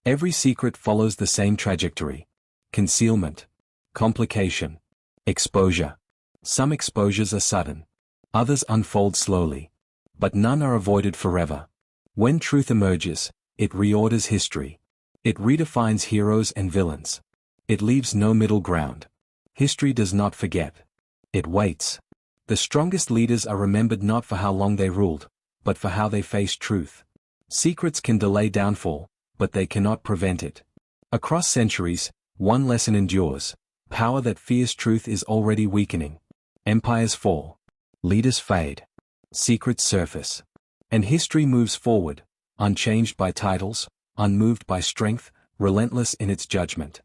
Every secret follows the same trajectory: concealment, complication, exposure. Some exposures are sudden. Others unfold slowly. But none are avoided forever. When truth emerges, it reorders history. It redefines heroes and villains. It leaves no middle ground. History does not forget. It waits. The strongest leaders are remembered not for how long they ruled, but for how they faced truth. Secrets can delay downfall, but they cannot prevent it. Across centuries, one lesson endures: power that fears truth is already weakening. Empires fall. Leaders fade. Secrets surface. And history moves forward, unchanged by titles, unmoved by strength, relentless in its judgment.